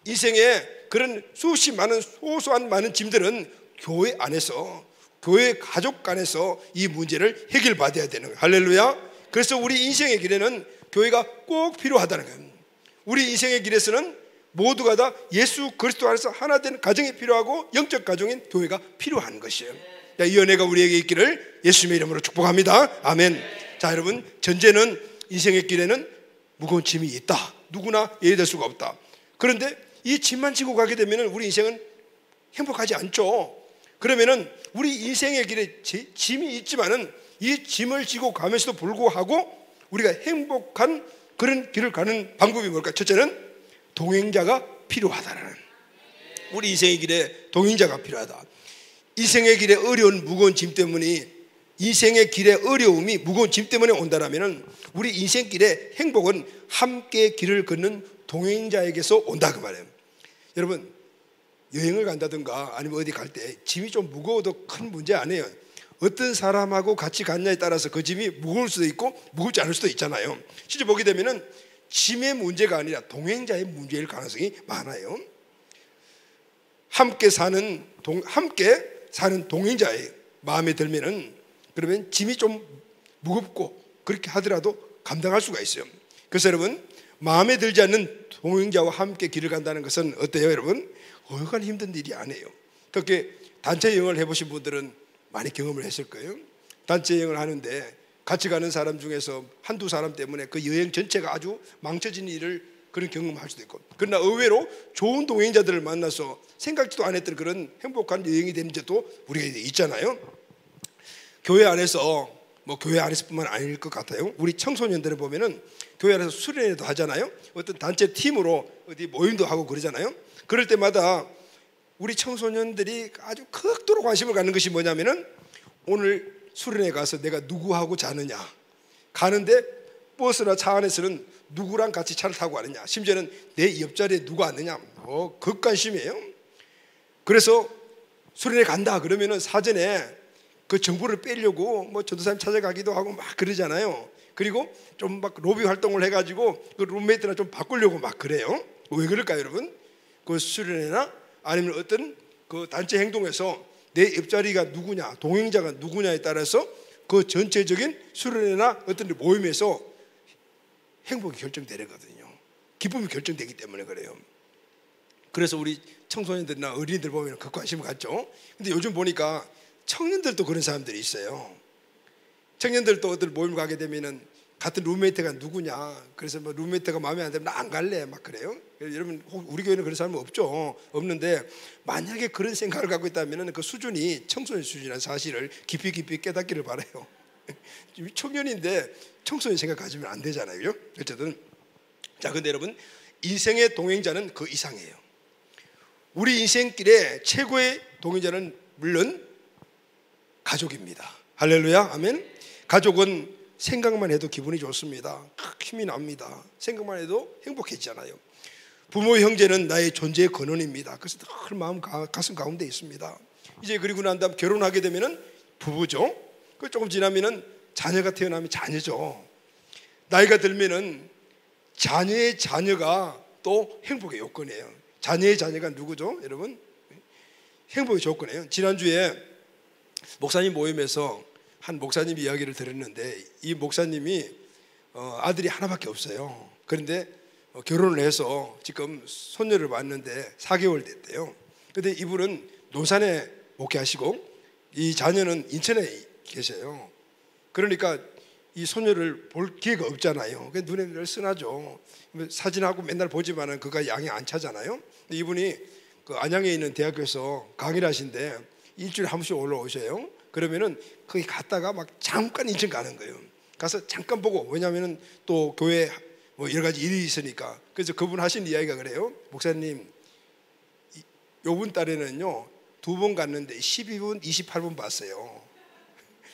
인생에 그런 수없이 많은 소소한 많은 짐들은 교회 안에서 교회 가족 간에서 이 문제를 해결받아야 되는 거예요. 할렐루야. 그래서 우리 인생의 길에는 교회가 꼭 필요하다는 거예요. 우리 인생의 길에서는 모두가 다 예수 그리스도 안에서 하나 된 가정이 필요하고 영적 가정인 교회가 필요한 것이에요. 자, 이 은혜가 우리에게 있기를 예수님의 이름으로 축복합니다. 아멘. 자, 여러분, 전제는 인생의 길에는 무거운 짐이 있다. 누구나 예의될 수가 없다. 그런데 이 짐만 지고 가게 되면 우리 인생은 행복하지 않죠. 그러면은 우리 인생의 길에 짐이 있지만은 이 짐을 지고 가면서도 불구하고 우리가 행복한 그런 길을 가는 방법이 뭘까? 첫째는 동행자가 필요하다라는. 우리 인생의 길에 동행자가 필요하다. 인생의 길에 어려운 무거운 짐 때문에 인생의 길에 어려움이 무거운 짐 때문에 온다라면은 우리 인생길의 행복은 함께 길을 걷는 동행자에게서 온다 그 말이에요. 여러분, 여행을 간다든가 아니면 어디 갈 때 짐이 좀 무거워도 큰 문제 아니에요. 어떤 사람하고 같이 갔냐에 따라서 그 짐이 무거울 수도 있고 무겁지 않을 수도 있잖아요. 실제 보게 되면은 짐의 문제가 아니라 동행자의 문제일 가능성이 많아요. 함께 사는 동행자의 마음에 들면은 그러면 짐이 좀 무겁고 그렇게 하더라도 감당할 수가 있어요. 그래서 여러분, 마음에 들지 않는 동행자와 함께 길을 간다는 것은 어때요, 여러분? 얼마나 힘든 일이 아니에요. 특히 단체 여행을 해보신 분들은 많이 경험을 했을 거예요. 단체 여행을 하는데 같이 가는 사람 중에서 한두 사람 때문에 그 여행 전체가 아주 망쳐지는 일을 그런 경험할 수도 있고, 그러나 의외로 좋은 동행자들을 만나서 생각지도 않았던 그런 행복한 여행이 되는 적도 우리가 있잖아요. 교회 안에서 교회 안에서뿐만 아닐 것 같아요. 우리 청소년들을 보면은 교회 안에서 수련회도 하잖아요. 어떤 단체 팀으로 어디 모임도 하고 그러잖아요. 그럴 때마다 우리 청소년들이 아주 극도로 관심을 갖는 것이 뭐냐면은 오늘 수련회 가서 내가 누구하고 자느냐, 가는데 버스나 차 안에서는 누구랑 같이 차를 타고 가느냐, 심지어는 내 옆자리에 누가 앉느냐, 극관심이에요. 그래서 수련회 간다 그러면은 사전에 그 정보를 빼려고 전도사님 찾아가기도 하고 막 그러잖아요. 그리고 좀 막 로비 활동을 해가지고 그 룸메이트랑 좀 바꾸려고 막 그래요. 왜 그럴까요, 여러분? 그 수련회나 아니면 어떤 그 단체 행동에서 내 옆자리가 누구냐, 동행자가 누구냐에 따라서 그 전체적인 수련회나 어떤 모임에서 행복이 결정되거든요. 기쁨이 결정되기 때문에 그래요. 그래서 우리 청소년들이나 어린이들 보면 그 관심을 갖죠. 근데 요즘 보니까 청년들도 그런 사람들이 있어요. 청년들도 어떤 모임을 가게 되면은 같은 룸메이트가 누구냐, 그래서 룸메이트가 마음에 안 들면 나 안 갈래 막 그래요. 여러분, 우리 교회는 그런 사람은 없는데 만약에 그런 생각을 갖고 있다면 그 수준이 청소년 수준이라는 사실을 깊이 깨닫기를 바라요. 청년인데 청소년 생각 가지면 안 되잖아요. 어쨌든 자, 근데 여러분, 인생의 동행자는 그 이상이에요. 우리 인생길의 최고의 동행자는 물론 가족입니다. 할렐루야, 아멘. 가족은 생각만 해도 기분이 좋습니다. 힘이 납니다. 생각만 해도 행복해지잖아요. 부모 형제는 나의 존재의 근원입니다. 그래서 늘 마음 가슴 가운데 있습니다. 이제 그리고 난 다음 결혼하게 되면은 부부죠. 그 조금 지나면은 자녀가 태어나면 자녀죠. 나이가 들면은 자녀의 자녀가 또 행복의 요건이에요. 자녀의 자녀가 누구죠, 여러분? 행복의 조건이에요. 지난주에 목사님 모임에서 한 목사님 이야기를 들었는데, 이 목사님이 아들이 하나밖에 없어요. 그런데 결혼을 해서 지금 손녀를 봤는데 4개월 됐대요. 그런데 이분은 논산에 목회하시고 이 자녀는 인천에 계세요. 그러니까 이 소녀를 볼 기회가 없잖아요. 그 눈에 늘 쓰나죠. 사진하고 맨날 보지만은 그가 양이 안 차잖아요. 이분이 그 안양에 있는 대학교에서 강의를 하신데 일주일에 한 번씩 올라오셔요. 그러면은 거기 갔다가 막 잠깐 인천 가는 거예요. 가서 잠깐 보고, 왜냐하면은 또 교회 뭐 여러 가지 일이 있으니까. 그래서 그분 하신 이야기가 그래요. 목사님, 요번 달에는요 2번 갔는데 12분 28분 봤어요.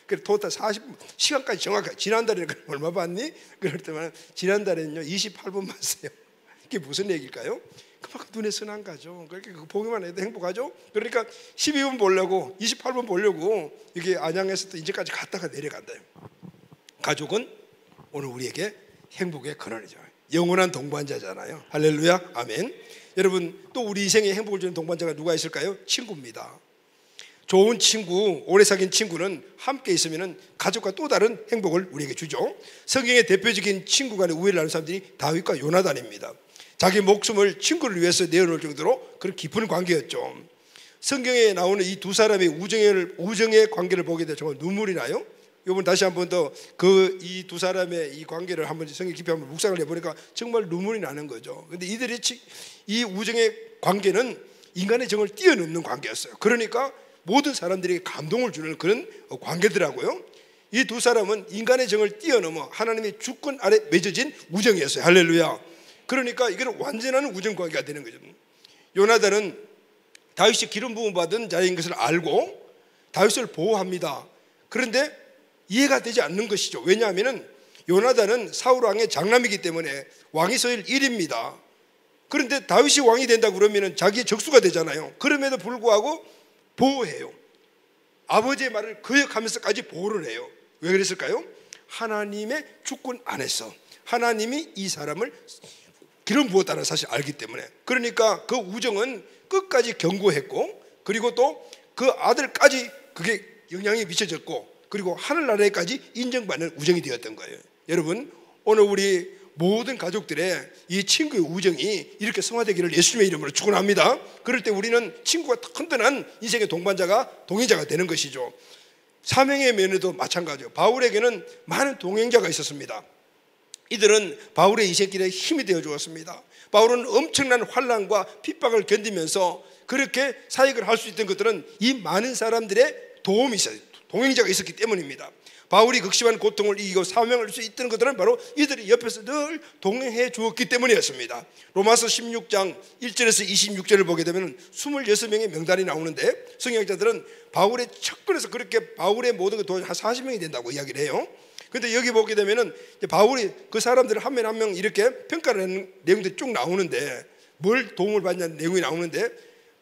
그래 토탈 40분, 시간까지 정확하게. 지난달에는 얼마 봤니? 그럴 때만 지난달에는요 28분 봤어요. 이게 무슨 얘기일까요? 그만큼 눈에 선한 거죠. 그렇게 보기만 해도 행복하죠. 그러니까 12분 보려고 28분 보려고 이게 안양에서 또 인제까지 갔다가 내려간다요. 가족은 오늘 우리에게 행복의 근원이죠. 영원한 동반자잖아요. 할렐루야, 아멘. 여러분, 또 우리 인생에 행복을 주는 동반자가 누가 있을까요? 친구입니다. 좋은 친구, 오래 사귄 친구는 함께 있으면 가족과 또 다른 행복을 우리에게 주죠. 성경의 대표적인 친구 간의 우애를 나눈 사람들이 다윗과 요나단입니다. 자기 목숨을 친구를 위해서 내어놓을 정도로 그런 깊은 관계였죠. 성경에 나오는 이 두 사람의 우정의 관계를 보게 되면 정말 눈물이 나요. 이번 다시 한번 더 이 두 사람의 이 관계를 한번 성경 깊이 한번 묵상을 해보니까 정말 눈물이 나는 거죠. 그런데 이들의 이 우정의 관계는 인간의 정을 뛰어넘는 관계였어요. 그러니까 모든 사람들에게 감동을 주는 그런 관계더라고요. 이 두 사람은 인간의 정을 뛰어넘어 하나님의 주권 아래 맺어진 우정이었어요. 할렐루야. 그러니까 이건 완전한 우정 관계가 되는 거죠. 요나단은 다윗이 기름 부음 받은 자인 것을 알고 다윗을 보호합니다. 그런데 이해가 되지 않는 것이죠. 왜냐하면 요나단은 사울 왕의 장남이기 때문에 왕위 서열 1위입니다. 그런데 다윗이 왕이 된다 그러면 자기의 적수가 되잖아요. 그럼에도 불구하고 보호해요. 아버지의 말을 거역하면서까지 보호를 해요. 왜 그랬을까요? 하나님의 주권 안에서 하나님이 이 사람을 기름 부었다는 사실을 알기 때문에. 그러니까 그 우정은 끝까지 견고했고, 그리고 또 그 아들까지 그게 영향이 미쳐졌고, 그리고 하늘나라에까지 인정받는 우정이 되었던 거예요. 여러분, 오늘 우리 모든 가족들의 이 친구의 우정이 이렇게 성화되기를 예수님의 이름으로 축원합니다. 그럴 때 우리는 친구가 튼튼한 인생의 동반자가, 동행자가 되는 것이죠. 사명의 면에도 마찬가지예요. 바울에게는 많은 동행자가 있었습니다. 이들은 바울의 인생길에 힘이 되어 주었습니다. 바울은 엄청난 환난과 핍박을 견디면서 그렇게 사역을 할 수 있던 것들은 이 많은 사람들의 도움이 있어요. 동행자가 있었기 때문입니다. 바울이 극심한 고통을 이기고 사명을 할 수 있던 것들은 바로 이들이 옆에서 늘 동행해 주었기 때문이었습니다. 로마서 16장 1절에서 26절을 보게 되면 26명의 명단이 나오는데, 성경학자들은 바울의 척근에서 그렇게 바울의 모든 한 40명이 된다고 이야기를 해요. 그런데 여기 보게 되면은 바울이 그 사람들을 한 명 한 명 이렇게 평가를 하는 내용들이 쭉 나오는데, 뭘 도움을 받냐는 내용이 나오는데,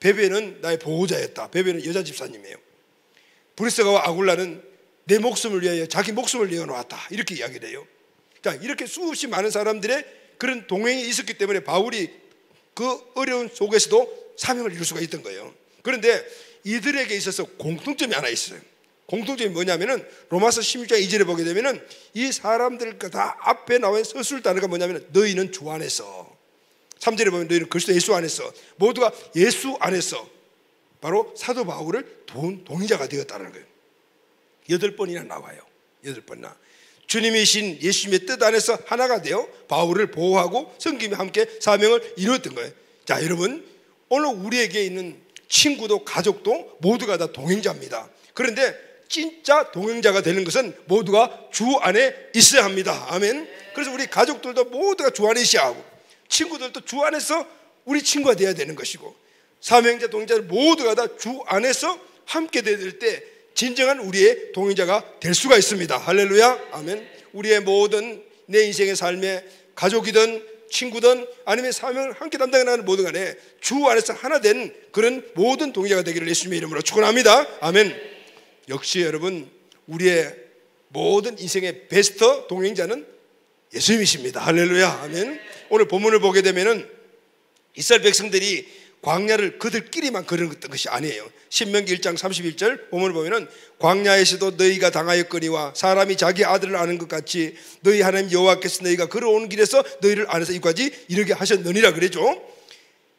베베는 나의 보호자였다. 베베는 여자 집사님이에요. 브리스가와 아굴라는 내 목숨을 위하여 자기 목숨을 내어놓았다. 이렇게 이야기를 해요. 자, 이렇게 수없이 많은 사람들의 그런 동행이 있었기 때문에 바울이 그 어려운 속에서도 사명을 이룰 수가 있던 거예요. 그런데 이들에게 있어서 공통점이 하나 있어요. 공통점이 뭐냐면은 로마서 16장 2절에 보게 되면은 이 사람들 다 앞에 나와 있는 서술 단어가 뭐냐면 너희는 주 안에서, 3절에 보면 너희는 그리스도 예수 안에서, 모두가 예수 안에서 바로 사도 바울을 동의자가 되었다는 거예요. 8번이나 나와요. 8번이나 주님이신 예수님의 뜻 안에서 하나가 되어 바울을 보호하고 섬김이 함께 사명을 이루었던 거예요. 자, 여러분, 오늘 우리에게 있는 친구도 가족도 모두가 다 동행자입니다. 그런데 진짜 동행자가 되는 것은 모두가 주 안에 있어야 합니다. 아멘. 그래서 우리 가족들도 모두가 주 안에 있어야 하고, 친구들도 주 안에서 우리 친구가 되어야 되는 것이고, 사명자 동행자 모두가 다 주 안에서 함께 될 때 진정한 우리의 동행자가 될 수가 있습니다. 할렐루야, 아멘. 우리의 모든 내 인생의 삶에 가족이든 친구든 아니면 사명을 함께 담당하는 모든 간에 주 안에서 하나 된 그런 모든 동행자가 되기를 예수님의 이름으로 축원합니다. 아멘. 역시 여러분, 우리의 모든 인생의 베스트 동행자는 예수님이십니다. 할렐루야, 아멘. 오늘 본문을 보게 되면은 이스라엘 백성들이 광야를 그들끼리만 걸었던 것이 아니에요. 신명기 1장 31절 본문을 보면은 광야에서도 너희가 당하였거니와 사람이 자기 아들을 아는 것 같이 너희 하나님 여호와께서 너희가 걸어오는 길에서 너희를 안에서 이까지 이르게 하셨느니라 그랬죠.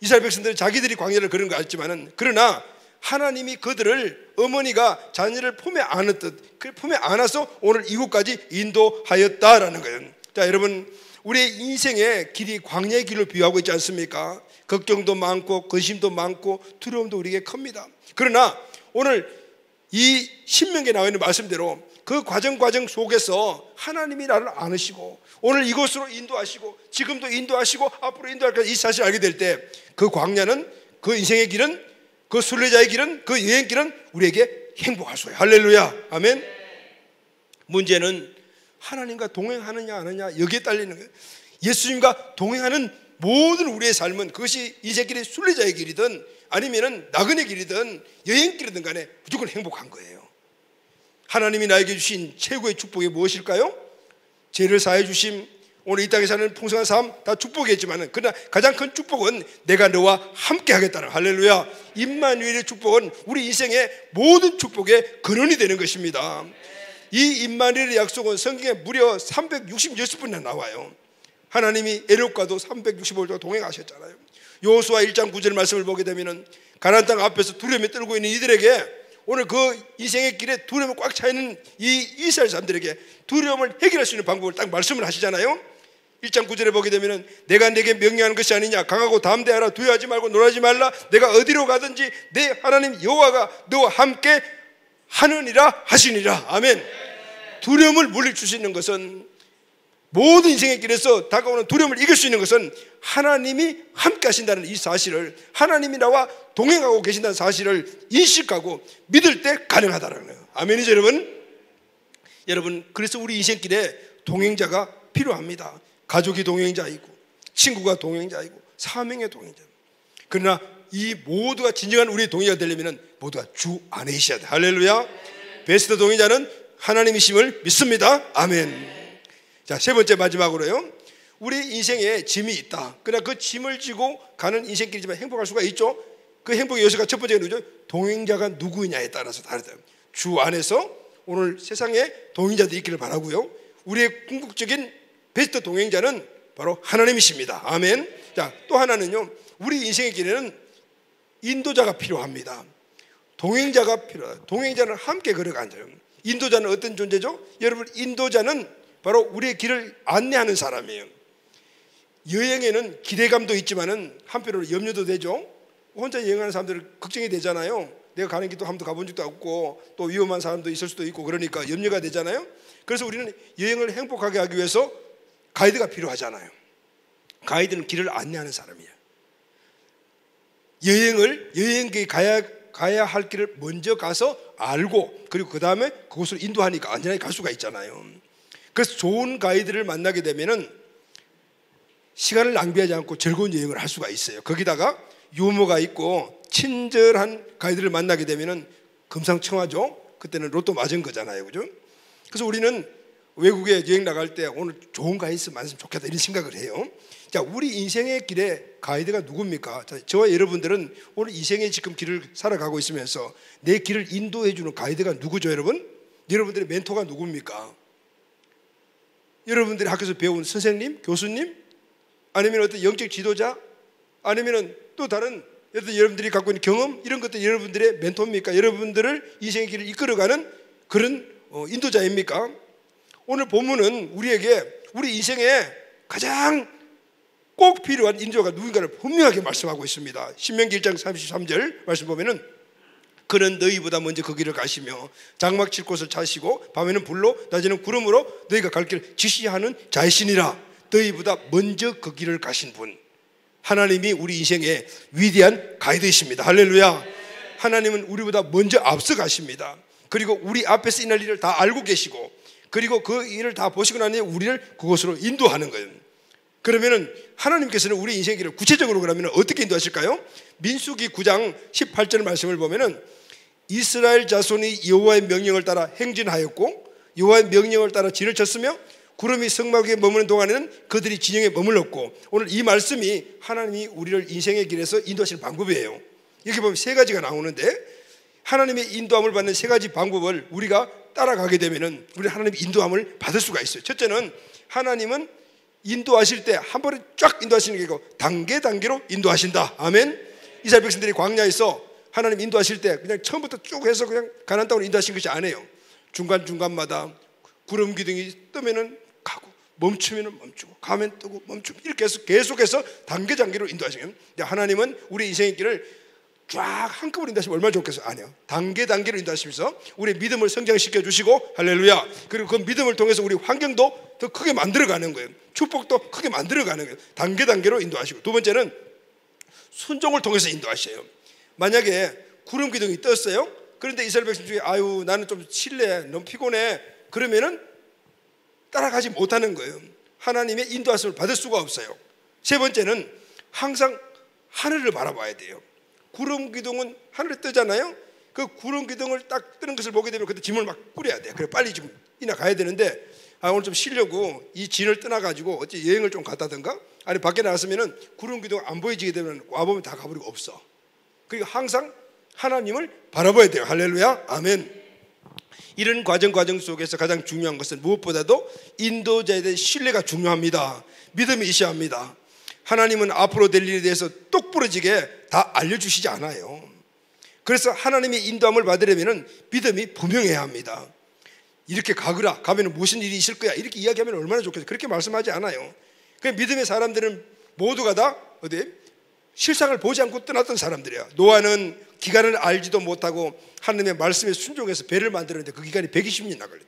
이스라엘 백성들은 자기들이 광야를 걸은 거 알지만은, 그러나 하나님이 그들을 어머니가 자녀를 품에 안았듯 그 품에 안아서 오늘 이곳까지 인도하였다라는 거예요. 자, 여러분, 우리의 인생의 길이 광야의 길로 비유하고 있지 않습니까? 걱정도 많고 근심도 많고 두려움도 우리에게 큽니다. 그러나 오늘 이 신명기에 나와 있는 말씀대로 그 과정 속에서 하나님이 나를 안으시고 오늘 이곳으로 인도하시고 지금도 인도하시고 앞으로 인도할 이 사실을 알게 될 때 그 광야는, 그 인생의 길은, 그 순례자의 길은, 그 여행길은 우리에게 행복할 수 있어요. 할렐루야, 아멘. 문제는 하나님과 동행하느냐 안 하느냐 여기에 딸리는 거예요. 예수님과 동행하는 모든 우리의 삶은 그것이 인생길이 순례자의 길이든 아니면은 나그네 길이든 여행길이든 간에 무조건 행복한 거예요. 하나님이 나에게 주신 최고의 축복이 무엇일까요? 죄를 사해 주심, 오늘 이 땅에 사는 풍성한 삶 다 축복이겠지만 그러나 가장 큰 축복은 내가 너와 함께 하겠다는, 할렐루야, 임마누엘의 축복은 우리 인생의 모든 축복의 근원이 되는 것입니다. 이 임마누엘의 약속은 성경에 무려 366번이나 나와요. 하나님이 에녹과도 365일 동행하셨잖아요. 여호수아 1장 9절 말씀을 보게 되면 가나안 땅 앞에서 두려움에 떨고 있는 이들에게 오늘 그 인생의 길에 두려움이 꽉 차 있는 이 이스라엘 사람들에게 두려움을 해결할 수 있는 방법을 딱 말씀을 하시잖아요. 1장 9절에 보게 되면 내가 내게 명령하는 것이 아니냐, 강하고 담대하라, 두려워하지 말고 놀라지 말라, 내가 어디로 가든지 내 하나님 여호와가 너와 함께 하느니라 하시니라. 아멘. 두려움을 물리칠 수 있는 것은, 모든 인생의 길에서 다가오는 두려움을 이길 수 있는 것은 하나님이 함께 하신다는 이 사실을, 하나님이 나와 동행하고 계신다는 사실을 인식하고 믿을 때 가능하다는 거예요. 아멘이죠, 여러분? 여러분, 그래서 우리 인생길에 동행자가 필요합니다. 가족이 동행자이고 친구가 동행자이고 사명의 동행자. 그러나 이 모두가 진정한 우리의 동행자가 되려면 모두가 주 안에 있어야 돼. 할렐루야. 베스트 동행자는 하나님이심을 믿습니다. 아멘. 자, 세 번째 마지막으로요, 우리 인생에 짐이 있다. 그러나 그 짐을 지고 가는 인생길이지만 행복할 수가 있죠. 그 행복의 요소가 첫 번째가 누구죠? 동행자가 누구냐에 따라서 다르다. 주 안에서 오늘 세상에 동행자들이 있기를 바라고요. 우리의 궁극적인 베스트 동행자는 바로 하나님이십니다. 아멘. 자, 또 하나는요, 우리 인생의 길에는 인도자가 필요합니다. 동행자가 필요하다. 동행자는 함께 걸어가는 사람. 인도자는 어떤 존재죠? 여러분, 인도자는 바로 우리의 길을 안내하는 사람이에요. 여행에는 기대감도 있지만은 한편으로 염려도 되죠. 혼자 여행하는 사람들은 걱정이 되잖아요. 내가 가는 길도 한 번도 가본 적도 없고 또 위험한 사람도 있을 수도 있고 그러니까 염려가 되잖아요. 그래서 우리는 여행을 행복하게 하기 위해서 가이드가 필요하잖아요. 가이드는 길을 안내하는 사람이에요. 여행객이 가야 할 길을 먼저 가서 알고 그리고 그 다음에 그곳을 인도하니까 안전하게 갈 수가 있잖아요. 그래서 좋은 가이드를 만나게 되면은 시간을 낭비하지 않고 즐거운 여행을 할 수가 있어요. 거기다가 유머가 있고 친절한 가이드를 만나게 되면은 금상첨화죠. 그때는 로또 맞은 거잖아요, 그죠? 그래서 우리는 외국에 여행 나갈 때 오늘 좋은 가이드 많으면 좋겠다 이런 생각을 해요. 자, 우리 인생의 길에 가이드가 누굽니까? 자, 저와 여러분들은 오늘 인생의 지금 길을 살아가고 있으면서 내 길을 인도해주는 가이드가 누구죠, 여러분? 여러분들의 멘토가 누굽니까? 여러분들이 학교에서 배운 선생님, 교수님, 아니면 어떤 영적 지도자, 아니면 또 다른 여러분들이 갖고 있는 경험, 이런 것들 여러분들의 멘토입니까? 여러분들을 인생의 길을 이끌어가는 그런 인도자입니까? 오늘 본문은 우리에게 우리 인생에 가장 꼭 필요한 인도자가 누군가를 분명하게 말씀하고 있습니다. 신명기 1장 33절 말씀 보면은 그는 너희보다 먼저 그 길을 가시며 장막 칠 곳을 찾으시고 밤에는 불로 낮에는 구름으로 너희가 갈 길을 지시하는 자이시니라. 너희보다 먼저 그 길을 가신 분, 하나님이 우리 인생의 위대한 가이드이십니다. 할렐루야. 하나님은 우리보다 먼저 앞서 가십니다. 그리고 우리 앞에서 일어날 일을 다 알고 계시고 그리고 그 일을 다 보시고 나니 우리를 그곳으로 인도하는 거예요. 그러면은 하나님께서는 우리 인생의 길을 구체적으로 그러면 어떻게 인도하실까요? 민수기 9장 18절 말씀을 보면은 이스라엘 자손이 여호와의 명령을 따라 행진하였고 여호와의 명령을 따라 진을 쳤으며 구름이 성막 위에 머무는 동안에는 그들이 진영에 머물렀고, 오늘 이 말씀이 하나님이 우리를 인생의 길에서 인도하시는 방법이에요. 여기 보면 세 가지가 나오는데 하나님의 인도함을 받는 세 가지 방법을 우리가 따라가게 되면은 우리 하나님의 인도함을 받을 수가 있어요. 첫째는 하나님은 인도하실 때 한 번에 쫙 인도하시는 게 아니고 단계로 인도하신다. 아멘. 이스라엘 백성들이 광야에서 하나님 인도하실 때 그냥 처음부터 쭉 해서 그냥 가나안 땅으로 인도하신 것이 아니에요. 중간중간마다 구름 기둥이 뜨면은 가고 멈추면은 멈추고 가면 뜨고 멈추고 이렇게 해서 계속해서 단계로 인도하시는 거예요. 근데 하나님은 우리 인생의 길을 쫙 한꺼번에 인도하시면 얼마나 좋겠어요? 아니요. 단계로 인도하시면서 우리의 믿음을 성장시켜 주시고, 할렐루야. 그리고 그 믿음을 통해서 우리 환경도 더 크게 만들어가는 거예요. 축복도 크게 만들어가는 거예요. 단계로 인도하시고, 두 번째는 순종을 통해서 인도하셔요. 만약에 구름 기둥이 떴어요. 그런데 이스라엘 백성 중에 아유 나는 좀 실례, 너무 피곤해, 그러면은 따라가지 못하는 거예요. 하나님의 인도하심을 받을 수가 없어요. 세 번째는 항상 하늘을 바라봐야 돼요. 구름 기둥은 하늘에 뜨잖아요. 그 구름 기둥을 딱 뜨는 것을 보게 되면 그때 짐을 막 꾸려야 돼요. 그래 빨리 좀 이나 가야 되는데, 오늘 좀 쉬려고 이 진을 떠나가지고 어찌 여행을 좀 갔다든가, 아니 밖에 나갔으면은 구름 기둥 안 보이지게 되면 와보면 다 가버리고 없어. 그러니까 항상 하나님을 바라봐야 돼요. 할렐루야, 아멘. 이런 과정 속에서 가장 중요한 것은 무엇보다도 인도자에 대한 신뢰가 중요합니다. 믿음이 있어야 합니다. 하나님은 앞으로 될 일에 대해서 똑부러지게 다 알려주시지 않아요. 그래서 하나님의 인도함을 받으려면 믿음이 분명해야 합니다. 이렇게 가면 무슨 일이 있을 거야 이렇게 이야기하면 얼마나 좋겠어요. 그렇게 말씀하지 않아요. 그 믿음의 사람들은 모두가 다 실상을 보지 않고 떠났던 사람들이야. 노아는 기간을 알지도 못하고 하나님의 말씀에 순종해서 배를 만들었는데 그 기간이 120년이나 걸렸다.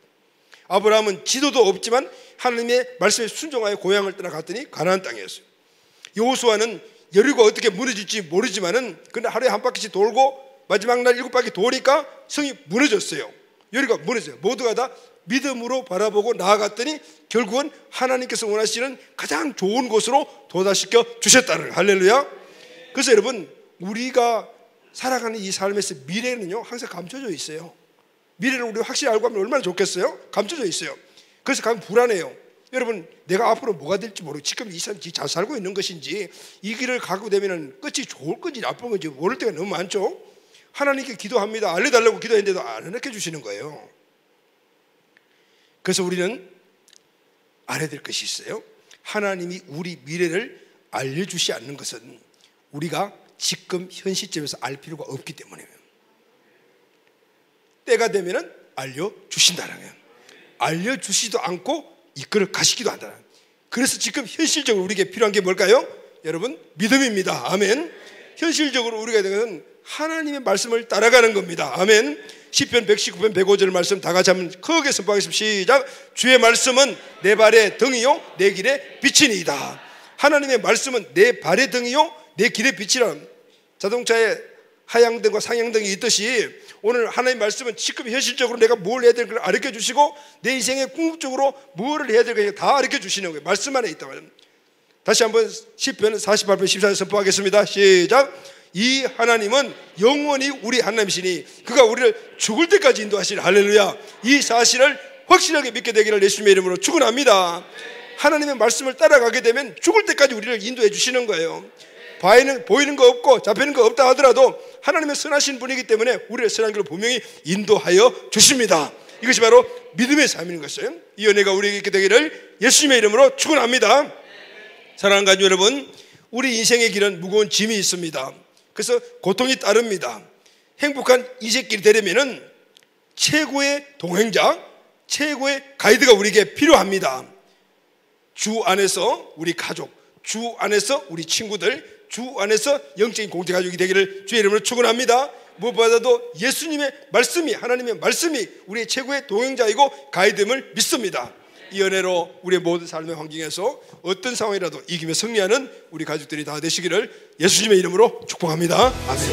아브라함은 지도도 없지만 하나님의 말씀에 순종하여 고향을 떠나갔더니 가나안 땅이었어요. 여호수아는 여리고가 어떻게 무너질지 모르지만은 근데 하루에 한 바퀴씩 돌고 마지막 날 7바퀴 도니까 성이 무너졌어요. 여리고가 무너졌어요. 모두가 다 믿음으로 바라보고 나아갔더니 결국은 하나님께서 원하시는 가장 좋은 곳으로 도달시켜 주셨다는, 할렐루야. 그래서 여러분, 우리가 살아가는 이 삶에서 미래는요 항상 감춰져 있어요. 미래를 우리가 확실히 알고 하면 얼마나 좋겠어요? 감춰져 있어요. 그래서 가면 불안해요. 여러분, 내가 앞으로 뭐가 될지 모르고 지금 이 사람이 잘 살고 있는 것인지, 이 길을 가고 되면 끝이 좋을 건지 나쁜 건지 모를 때가 너무 많죠. 하나님께 기도합니다. 알려달라고 기도했는데도 안 알려주시는 주시는 거예요. 그래서 우리는 알아야 될 것이 있어요. 하나님이 우리 미래를 알려주시 않는 것은 우리가 지금 현 시점에서 알 필요가 없기 때문이에요. 때가 되면 알려주신다는 거예요. 알려주시도 않고 이끌어 가시기도 한다. 그래서 지금 현실적으로 우리에게 필요한 게 뭘까요? 여러분, 믿음입니다. 아멘. 현실적으로 우리가 되는 것은 하나님의 말씀을 따라가는 겁니다. 아멘. 시편 119편 105절 말씀 다 같이 한번 크게 선포하겠습니다. 시작. 주의 말씀은 내 발의 등이요 내 길의 빛이니이다. 하나님의 말씀은 내 발의 등이요 내 길의 빛이라. 자동차에 하향등과 상향등이 있듯이 오늘 하나님의 말씀은 지금 현실적으로 내가 뭘 해야 될까 가르쳐 주시고 내 인생의 궁극적으로 뭘 해야 될까 다 가르쳐 주시는 거예요. 말씀 안에 있다 말이에요. 다시 한번 시편 48편 14절 선포하겠습니다. 시작. 이 하나님은 영원히 우리 하나님이시니 그가 우리를 죽을 때까지 인도하시리. 할렐루야. 이 사실을 확실하게 믿게 되기를 예수님의 이름으로 축원합니다. 하나님의 말씀을 따라가게 되면 죽을 때까지 우리를 인도해 주시는 거예요. 보이는 거 없고 잡히는 거 없다 하더라도 하나님의 선하신 분이기 때문에 우리의 선한 길로 분명히 인도하여 주십니다. 이것이 바로 믿음의 삶인 것이에요. 이 은혜가 우리에게 있게 되기를 예수님의 이름으로 축원합니다. 사랑하는 가족 여러분, 우리 인생의 길은 무거운 짐이 있습니다. 그래서 고통이 따릅니다. 행복한 인생길이 되려면은 최고의 동행자, 최고의 가이드가 우리에게 필요합니다. 주 안에서 우리 가족, 주 안에서 우리 친구들, 주 안에서 영적인 공동 가족이 되기를 주의 이름으로 축원합니다. 무엇보다도 예수님의 말씀이, 하나님의 말씀이 우리의 최고의 동행자이고 가이드임을 믿습니다. 이 은혜로 우리의 모든 삶의 환경에서 어떤 상황이라도 이기며 승리하는 우리 가족들이 다 되시기를 예수님의 이름으로 축복합니다. 아멘.